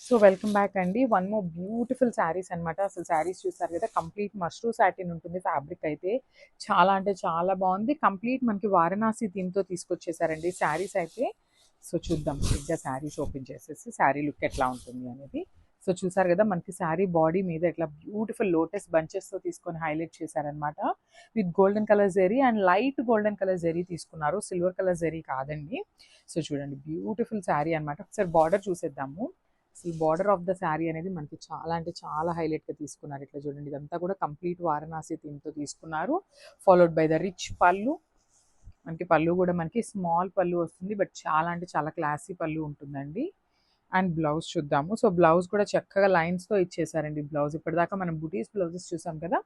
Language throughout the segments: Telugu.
సో వెల్కమ్ బ్యాక్ అండి. వన్ మోర్ బ్యూటిఫుల్ శారీస్ అనమాట. అసలు శారీస్ చూసారు కదా, కంప్లీట్ మష్రూ సాటిన్ ఉంటుంది. ఫ్యాబ్రిక్ అయితే చాలా అంటే చాలా బాగుంది. కంప్లీట్ మనకి వారణాసి థీమ్తో తీసుకొచ్చేసారండి శారీస్ అయితే. సో చూద్దాం ఇంకా శారీస్ ఓపెన్ చేసేసి శారీ లుక్ ఎట్లా ఉంటుంది అనేది. సో చూసారు కదా, మనకి శారీ బాడీ మీద ఇట్లా బ్యూటిఫుల్ లోటస్ బంచెస్తో తీసుకొని హైలైట్ చేశారనమాట. With golden colour zari and light golden colour zari తీసుకున్నారు, సిల్వర్ కలర్ జెరీ కాదండి. సో చూడండి బ్యూటిఫుల్ శారీ అనమాట. ఒకసారి బార్డర్ చూసేద్దాము. అసలు బార్డర్ ఆఫ్ ద శారీ అనేది మనకి చాలా అంటే చాలా హైలైట్గా తీసుకున్నారు. ఇట్లా చూడండి, ఇదంతా కూడా కంప్లీట్ వారణాసి థీమ్తో తీసుకున్నారు. ఫాలోడ్ బై ద రిచ్ పళ్ళు. మనకి పళ్ళు కూడా మనకి స్మాల్ పళ్ళు వస్తుంది, బట్ చాలా అంటే చాలా క్లాసీ పళ్ళు ఉంటుందండి. అండ్ బ్లౌజ్ చూద్దాము. సో బ్లౌజ్ కూడా చక్కగా లైన్స్తో ఇచ్చేసారండి. బ్లౌజ్ ఇప్పటిదాకా మనం బుటీస్ బ్లౌజెస్ చూసాం కదా.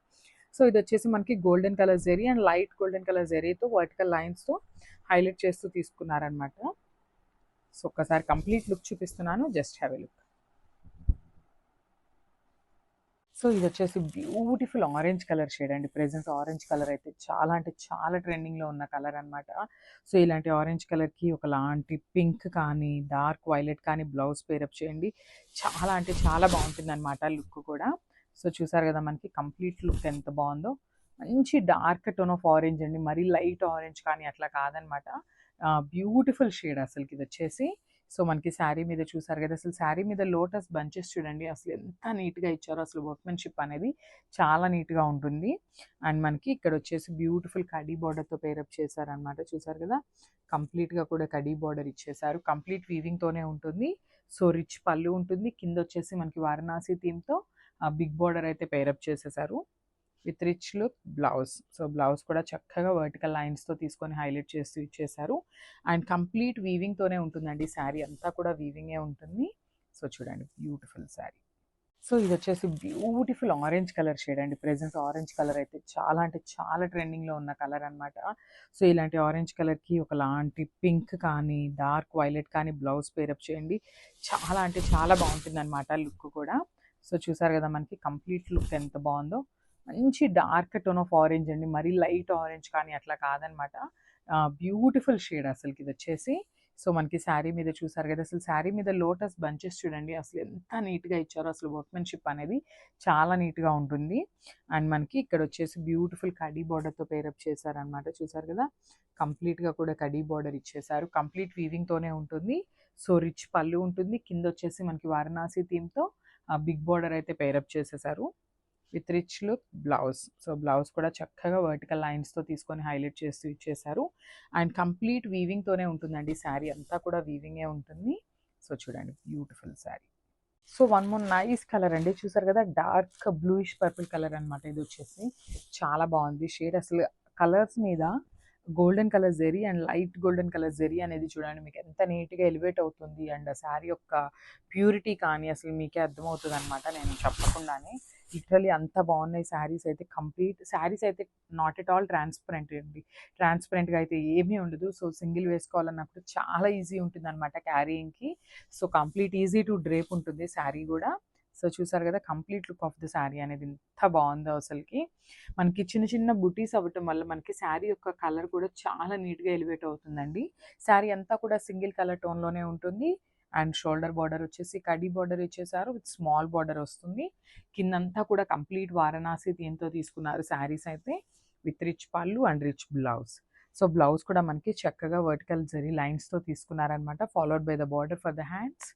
సో ఇది వచ్చేసి మనకి golden colour zari and light golden colour జెరీతో వర్టికల్ లైన్స్తో హైలైట్ చేస్తూ తీసుకున్నారనమాట. సో ఒక్కసారి కంప్లీట్ లుక్ చూపిస్తున్నాను, just have a look. So ఇది వచ్చేసి బ్యూటిఫుల్ ఆరెంజ్ కలర్ షేడ్ అండి. ప్రెజెంట్ ఆరెంజ్ కలర్ అయితే చాలా అంటే చాలా ట్రెండింగ్లో ఉన్న కలర్ అనమాట. సో ఇలాంటి ఆరెంజ్ కలర్కి ఒకలాంటి పింక్ కానీ డార్క్ వైలెట్ కానీ బ్లౌజ్ పేరప్ చేయండి. చాలా అంటే చాలా బాగుంటుంది అనమాట లుక్ కూడా. సో చూసారు కదా, మనకి కంప్లీట్ లుక్ ఎంత బాగుందో. మంచి డార్క్ టోన్ ఆఫ్ ఆరెంజ్ అండి, మరీ లైట్ ఆరెంజ్ కానీ అట్లా కాదనమాట. బ్యూటిఫుల్ షేడ్ అసలుకి ఇది వచ్చేసి. సో మనకి శారీ మీద చూసారు కదా, అసలు శారీ మీద లోటస్ బంచెస్ చూడండి అసలు ఎంత నీట్గా ఇచ్చారో. అసలు వర్క్మెన్షిప్ అనేది చాలా నీట్గా ఉంటుంది. అండ్ మనకి ఇక్కడ వచ్చేసి బ్యూటిఫుల్ కడీ బార్డర్తో పేరప్ చేశారనమాట. చూసారు కదా, కంప్లీట్గా కూడా కడీ బార్డర్ ఇచ్చేసారు. కంప్లీట్ వీవింగ్తోనే ఉంటుంది. సో రిచ్ పళ్ళు ఉంటుంది. కింద వచ్చేసి మనకి వారణాసి థీమ్తో బిగ్ బార్డర్ అయితే పేరప్ చేసేసారు with rich look blouse. So blouse కూడా చక్కగా వర్టికల్ లైన్స్తో తీసుకొని హైలైట్ చేస్తూ ఇచ్చేసారు. అండ్ కంప్లీట్ వీవింగ్తోనే ఉంటుందండి. శారీ అంతా కూడా వీవింగే ఉంటుంది. సో చూడండి బ్యూటిఫుల్ శారీ. సో ఇది వచ్చేసి బ్యూటిఫుల్ ఆరెంజ్ కలర్ షేడ్ అండి. ప్రెజెంట్ ఆరెంజ్ కలర్ అయితే చాలా అంటే చాలా ట్రెండింగ్లో ఉన్న కలర్ అనమాట. సో ఇలాంటి ఆరెంజ్ కలర్కి ఒకలాంటి పింక్ కానీ డార్క్ వైలెట్ కానీ బ్లౌజ్ పేరప్ చేయండి. చాలా అంటే చాలా బాగుంటుంది అనమాట లుక్ కూడా. సో చూసారు కదా, మనకి కంప్లీట్ లుక్ ఎంత బాగుందో. మంచి డార్క్ టోన్ ఆఫ్ ఆరెంజ్ అండి, మరీ లైట్ ఆరెంజ్ కానీ అట్లా కాదనమాట. బ్యూటిఫుల్ షేడ్ అసలుకి ఇది వచ్చేసి. సో మనకి శారీ మీద చూసారు కదా, అసలు శారీ మీద లోటస్ బంచెస్ చూడండి అసలు ఎంత నీట్గా ఇచ్చారో. అసలు వర్క్మెన్షిప్ అనేది చాలా నీట్గా ఉంటుంది. అండ్ మనకి ఇక్కడ వచ్చేసి బ్యూటిఫుల్ కడీ బార్డర్తో పేరప్ చేశారనమాట. చూసారు కదా, కంప్లీట్గా కూడా కడీ బార్డర్ ఇచ్చేసారు. కంప్లీట్ వీవింగ్తోనే ఉంటుంది. సో రిచ్ పళ్ళు ఉంటుంది. కింద వచ్చేసి మనకి వారణాసి థీమ్తో బిగ్ బార్డర్ అయితే పేరప్ చేసేసారు with rich look blouse. So blouse కూడా చక్కగా వర్టికల్ లైన్స్తో తీసుకొని హైలైట్ చేస్తూ ఇచ్చేసారు. అండ్ కంప్లీట్ వీవింగ్తోనే ఉంటుందండి. శారీ అంతా కూడా వీవింగే ఉంటుంది. సో చూడండి beautiful sari. So one more nice colour అండి. చూసారు కదా, డార్క్ బ్లూయిష్ పర్పుల్ కలర్ అనమాట. ఇది వచ్చేసి చాలా బాగుంది షేడ్. అసలు కలర్స్ మీద golden colour zari and light golden colour zari అనేది చూడండి మీకు ఎంత నీట్గా ఎలివేట్ అవుతుంది. అండ్ శారీ యొక్క ప్యూరిటీ కానీ అసలు మీకే అర్థమవుతుంది అనమాట, నేను చెప్పకుండానే. లిటరలీ అంత బాగున్నాయి శారీస్ అయితే. కంప్లీట్ శారీస్ అయితే నాట్ ఎట్ ఆల్ ట్రాన్స్పరెంట్ అండి. ట్రాన్స్పరెంట్గా అయితే ఏమీ ఉండదు. సో సింగిల్ వేసుకోవాలన్నప్పుడు చాలా ఈజీ ఉంటుంది అనమాట క్యారీయింగ్కి. So complete easy to drape ఉంటుంది శారీ కూడా. సో చూసారు కదా, complete look of the sari అనేది ఎంత బాగుందో అసలుకి. మనకి చిన్న చిన్న బుటీస్ అవ్వటం వల్ల మనకి శారీ యొక్క కలర్ కూడా చాలా నీట్గా ఎలివేట్ అవుతుందండి. శారీ అంతా కూడా సింగిల్ కలర్ టోన్లోనే ఉంటుంది. అండ్ షోల్డర్ బార్డర్ వచ్చేసి కడీ బార్డర్ ఇచ్చేసారు విత్ స్మాల్ బార్డర్ వస్తుంది. కిందంతా కూడా కంప్లీట్ వారణాసి దీంతో తీసుకున్నారు శారీస్ అయితే with rich pallu and rich blouse. So blouse కూడా మనకి చక్కగా వర్టికల్ జరీ లైన్స్తో తీసుకున్నారనమాట. Followed by the border for the hands.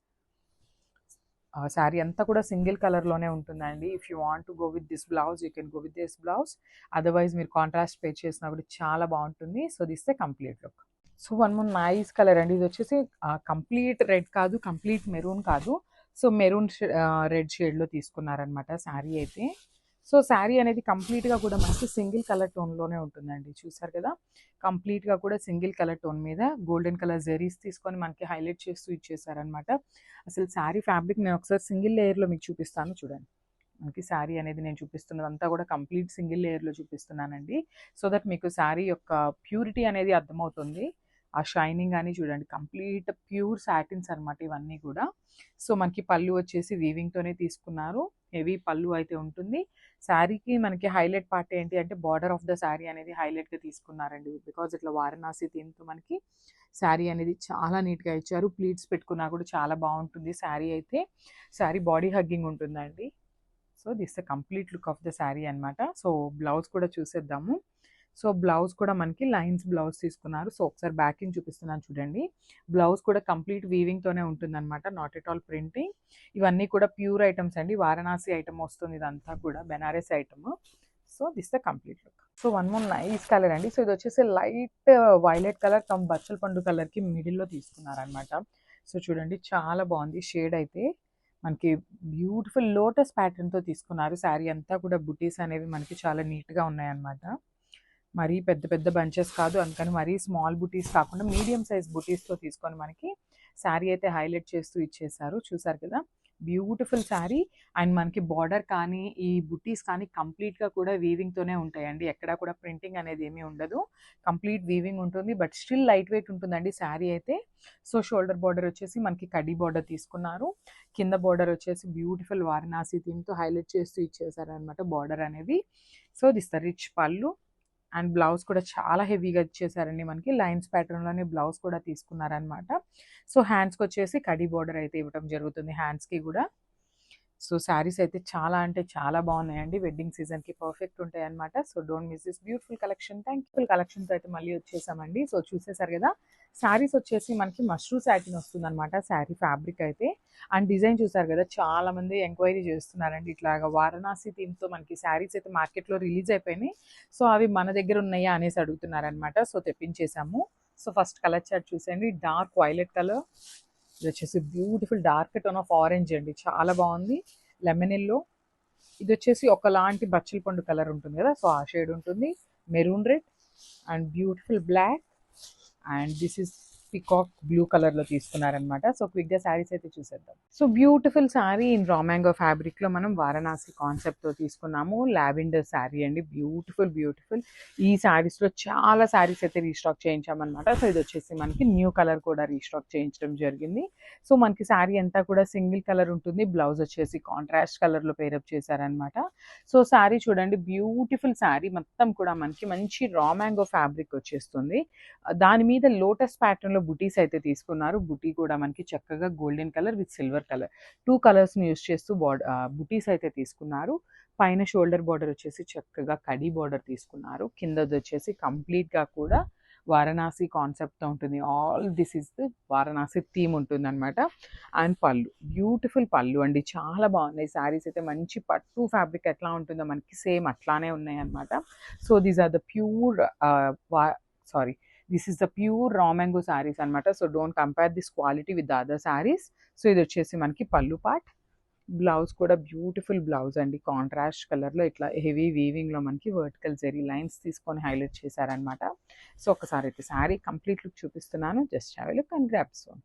Sari అంతా కూడా సింగిల్ కలర్లోనే ఉంటుందండి. If you want to go with this blouse you can go with this blouse. Otherwise మీరు కాంట్రాస్ట్ పే చేసినా కూడా చాలా బాగుంటుంది. So this the complete look. So one more nice colour అండి. ఇది వచ్చేసి కంప్లీట్ రెడ్ కాదు, కంప్లీట్ మెరూన్ కాదు. సో మెరూన్ రెడ్ షేడ్లో తీసుకున్నారనమాట శారీ అయితే. సో శారీ అనేది కంప్లీట్గా కూడా మనకి సింగిల్ కలర్ టోన్లోనే ఉంటుందండి. చూసారు కదా, కంప్లీట్గా కూడా సింగిల్ కలర్ టోన్ మీద గోల్డెన్ కలర్ జెరీస్ తీసుకొని మనకి హైలైట్ చేస్తూ ఇచ్చేసారనమాట. అసలు శారీ ఫ్యాబ్రిక్ నేను ఒకసారి సింగిల్ లేయర్లో మీకు చూపిస్తాను చూడండి. మనకి శారీ అనేది నేను చూపిస్తున్నదంతా కూడా కంప్లీట్ సింగిల్ లేయర్లో చూపిస్తున్నానండి. సో దట్ మీకు శారీ యొక్క ప్యూరిటీ అనేది అర్థమవుతుంది. ఆ షైనింగ్ అని చూడండి, కంప్లీట్ ప్యూర్ సాటిన్స్ అనమాట ఇవన్నీ కూడా. సో మనకి పళ్ళు వచ్చేసి వీవింగ్తోనే తీసుకున్నారు, హెవీ పళ్ళు అయితే ఉంటుంది. శారీకి మనకి హైలైట్ పార్ట్ ఏంటి అంటే బార్డర్ ఆఫ్ ద శారీ అనేది హైలైట్గా తీసుకున్నారండి. బికాజ్ ఇట్లా వారణాసి థీమ్తో మనకి శారీ అనేది చాలా నీట్గా ఇచ్చారు. ప్లీట్స్ పెట్టుకున్నా కూడా చాలా బాగుంటుంది శారీ అయితే. శారీ బాడీ హగ్గింగ్ ఉంటుందండి. So this the complete look of the sari అనమాట. సో బ్లౌజ్ కూడా చూసేద్దాము. సో బ్లౌజ్ కూడా మనకి లైన్స్ బ్లౌజ్ తీసుకున్నారు. సో ఒకసారి బ్యాకింగ్ చూపిస్తున్నాను చూడండి. బ్లౌజ్ కూడా కంప్లీట్ వీవింగ్తోనే ఉంటుందన్నమాట, నాట్ ఎట్ ఆల్ ప్రింటింగ్. ఇవన్నీ కూడా ప్యూర్ ఐటమ్స్ అండి, వారణాసి ఐటమ్ వస్తుంది ఇదంతా కూడా, Banaras item. So this the complete look. So one more nice colour అండి. సో ఇది వచ్చేసి లైట్ వైలెట్ కలర్ కమ్ బచ్చల పండు కలర్కి మిడిల్లో తీసుకున్నారనమాట. సో చూడండి చాలా బాగుంది షేడ్ అయితే. మనకి బ్యూటిఫుల్ లోటస్ ప్యాటర్న్తో తీసుకున్నారు. శారీ అంతా కూడా బుటీస్ అనేవి మనకి చాలా నీట్గా ఉన్నాయన్నమాట. మరీ పెద్ద పెద్ద బంచెస్ కాదు, అందుకని మరీ స్మాల్ బుటీస్ కాకుండా మీడియం సైజ్ బుటీస్తో తీసుకొని మనకి శారీ అయితే హైలైట్ చేస్తూ ఇచ్చేసారు. చూసారు కదా, బ్యూటిఫుల్ శారీ. అండ్ మనకి బార్డర్ కానీ ఈ బుటీస్ కానీ కంప్లీట్గా కూడా వీవింగ్తోనే ఉంటాయండి, ఎక్కడా కూడా ప్రింటింగ్ అనేది ఏమీ ఉండదు, కంప్లీట్ వీవింగ్ ఉంటుంది. బట్ స్టిల్ లైట్ వెయిట్ ఉంటుందండి శారీ అయితే. సో షోల్డర్ బార్డర్ వచ్చేసి మనకి కడ్డీ బార్డర్ తీసుకున్నారు. కింద బార్డర్ వచ్చేసి బ్యూటిఫుల్ వారణాసి థీమ్తో హైలైట్ చేస్తూ ఇచ్చేసారనమాట బార్డర్ అనేది. So this the rich pallu. And blouse కూడా చాలా హెవీగా ఇచ్చేసారండి, మనకి లైన్స్ ప్యాటర్న్లోనే బ్లౌజ్ కూడా తీసుకున్నారనమాట. సో హ్యాండ్స్కి వచ్చేసి కడీ బార్డర్ అయితే ఇవ్వడం జరుగుతుంది హ్యాండ్స్కి కూడా. సో శారీస్ అయితే చాలా అంటే చాలా బాగున్నాయండి, వెడ్డింగ్ సీజన్కి పర్ఫెక్ట్ ఉంటాయి అనమాట. So don't miss this beautiful collection. Thankful కలెక్షన్తో అయితే మళ్ళీ వచ్చేసామండి. సో చూసేసారు కదా, శారీస్ వచ్చేసి మనకి మష్రూ సాటిన్ వస్తుంది అనమాట శారీ ఫ్యాబ్రిక్ అయితే. అండ్ డిజైన్ చూసారు కదా, చాలా మంది ఎంక్వైరీ చేస్తున్నారండి ఇట్లాగా వారణాసి థీమ్తో మనకి శారీస్ అయితే మార్కెట్లో రిలీజ్ అయిపోయినాయి. సో అవి మన దగ్గర ఉన్నాయా అనేసి అడుగుతున్నారనమాట. సో తెప్పించేసాము. సో ఫస్ట్ కలర్ చార్ట్ చూసేయండి, డార్క్ వైలెట్ కలర్. ఇది వచ్చేసి beautiful dark tone of orange అండి, చాలా బాగుంది. Lemon yellow. ఇది వచ్చేసి ఒకలాంటి బచ్చల పండు కలర్ ఉంటుంది కదా, సో ఆ షేడ్ ఉంటుంది. Maroon red and beautiful black. And this is peacock blue కలర్లో తీసుకున్నారనమాట. సో క్విక్గా శారీస్ అయితే చూసేద్దాం. So beautiful sari in raw mango ఫ్యాబ్రిక్లో మనం వారణాసి కాన్సెప్ట్తో తీసుకున్నాము. లావెండర్ శారీ అండి, బ్యూటిఫుల్ బ్యూటిఫుల్. ఈ శారీస్లో చాలా శారీస్ అయితే రీస్టాక్ చేయించామన్నమాట. సో ఇది వచ్చేసి మనకి న్యూ కలర్ కూడా రీస్టాక్ చేయించడం జరిగింది. సో మనకి శారీ అంతా కూడా సింగిల్ కలర్ ఉంటుంది, బ్లౌజ్ వచ్చేసి కాంట్రాస్ట్ కలర్లో పేరప్ చేశారనమాట. సో శారీ చూడండి, బ్యూటిఫుల్ శారీ మొత్తం కూడా మనకి మంచి రా మ్యాంగో ఫ్యాబ్రిక్ వచ్చేస్తుంది. దాని మీద లోటస్ ప్యాటర్న్లో బుటీస్ అయితే తీసుకున్నారు. బుటీ కూడా మనకి చక్కగా golden colour with silver colour 2 కలర్స్ని యూస్ చేస్తూ బుటీస్ అయితే తీసుకున్నారు. పైన షోల్డర్ బార్డర్ వచ్చేసి చక్కగా కడీ బార్డర్ తీసుకున్నారు. కిందది వచ్చేసి కంప్లీట్గా కూడా వారణాసి కాన్సెప్ట్తో ఉంటుంది. All this is the Varanasi theme ఉంటుంది అనమాట. అండ్ పళ్ళు, బ్యూటిఫుల్ పళ్ళు అండి, చాలా బాగున్నాయి శారీస్ అయితే. మంచి పట్టు ఫ్యాబ్రిక్ ఎట్లా ఉంటుందో మనకి సేమ్ అట్లానే ఉన్నాయి అనమాట. So these are the pure this is the pure raw mango sarees అనమాట. So don't compare this quality with the other saris. So ఇది వచ్చేసి మనకి పళ్ళు పార్ట్. బ్లౌజ్ కూడా బ్యూటిఫుల్ బ్లౌజ్ అండి, కాంట్రాస్ట్ కలర్లో ఇట్లా హెవీ వీవింగ్లో మనకి వర్టికల్ జెరీ లైన్స్ తీసుకొని హైలైట్ చేశారనమాట. సో ఒకసారి అయితే శారీ కంప్లీట్ లుక్ చూపిస్తున్నాను, just have a look and grab this one.